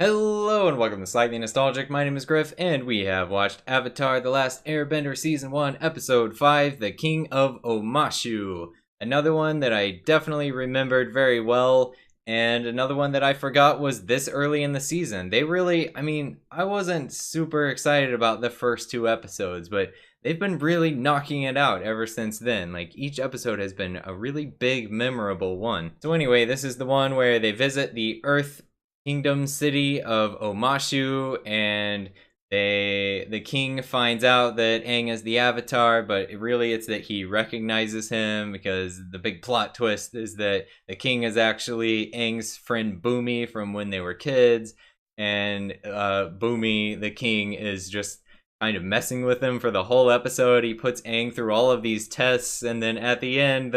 Hello and welcome to Slightly Nostalgic. My name is Griff, and we have watched Avatar: The Last Airbender Season 1, Episode 5, The King of Omashu. Another one that I definitely remembered very well, and another one that I forgot was this early in the season. I wasn't super excited about the first two episodes, but they've been really knocking it out ever since then. Like, each episode has been a really big, memorable one. So anyway, this is the one where they visit the Earth Kingdom city of Omashu, and the king finds out that Aang is the Avatar, but it's that he recognizes him, because the big plot twist is that the king is actually Aang's friend Bumi from when they were kids, and Bumi, the king, is just kind of messing with him for the whole episode. He puts Aang through all of these tests, and then at the end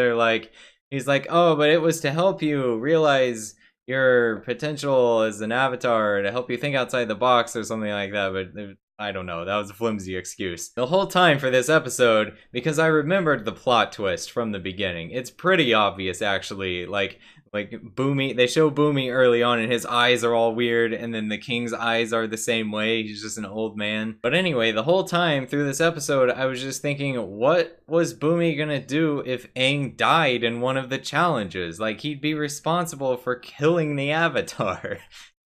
he's like, oh, but it was to help you realize your potential as an avatar, to help you think outside the box or something like that, but I don't know, that was a flimsy excuse. The whole time for this episode, because I remembered the plot twist from the beginning, it's pretty obvious actually, like Boomy, they show Boomy early on and his eyes are all weird, and then the king's eyes are the same way, he's just an old man. But anyway, the whole time through this episode, I was just thinking, what was Boomy gonna do if Aang died in one of the challenges? Like, he'd be responsible for killing the Avatar.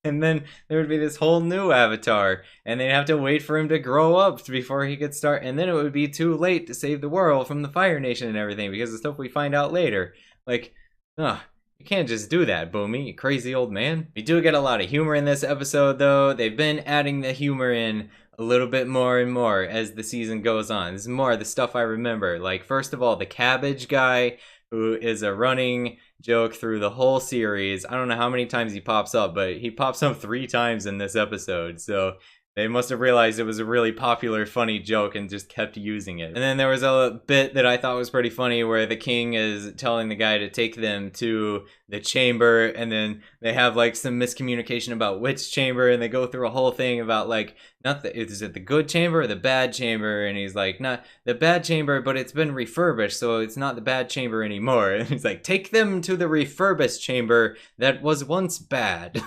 And then there would be this whole new Avatar, and they'd have to wait for him to grow up before he could start, and then it would be too late to save the world from the Fire Nation and everything, because of stuff we find out later. Like, ugh. You can't just do that, Boomy, you crazy old man. We do get a lot of humor in this episode, though. They've been adding the humor in a little bit more and more as the season goes on. This is more of the stuff I remember. Like, first of all, the cabbage guy, who is a running joke through the whole series. I don't know how many times he pops up, but he pops up 3 times in this episode, so they must have realized it was a really popular, funny joke and just kept using it. And then there was a bit that I thought was pretty funny where the king is telling the guy to take them to the chamber, and then they have like some miscommunication about which chamber, and they go through a whole thing about like, is it the good chamber or the bad chamber? And he's like, not the bad chamber, but it's been refurbished, so it's not the bad chamber anymore. And he's like, take them to the refurbished chamber that was once bad.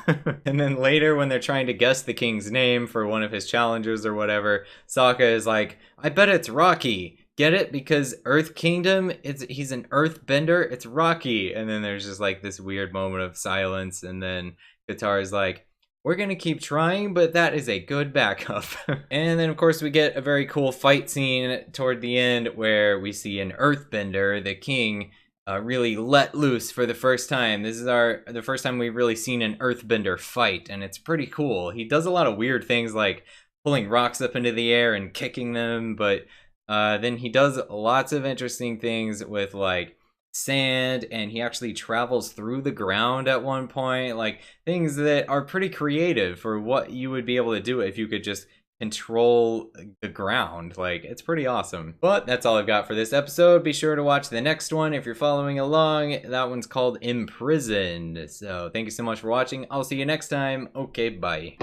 And then later, when they're trying to guess the king's name for one of his challengers or whatever, Sokka is like, I bet it's Rocky. Get it? Because Earth Kingdom, he's an earthbender, it's Rocky. And then there's just like this weird moment of silence, and then Katara's like, we're gonna keep trying, but that is a good backup. And then of course we get a very cool fight scene toward the end where we see an earthbender, the king, really let loose for the first time. This is the first time we've really seen an earthbender fight, and it's pretty cool. He does a lot of weird things like pulling rocks up into the air and kicking them, but then he does lots of interesting things with like sand, and he actually travels through the ground at one point, like things that are pretty creative for what you would be able to do if you could just control the ground. Like, it's pretty awesome. But that's all I've got for this episode. Be sure to watch the next one if you're following along. That one's called Imprisoned. So thank you so much for watching. I'll see you next time. Okay, bye.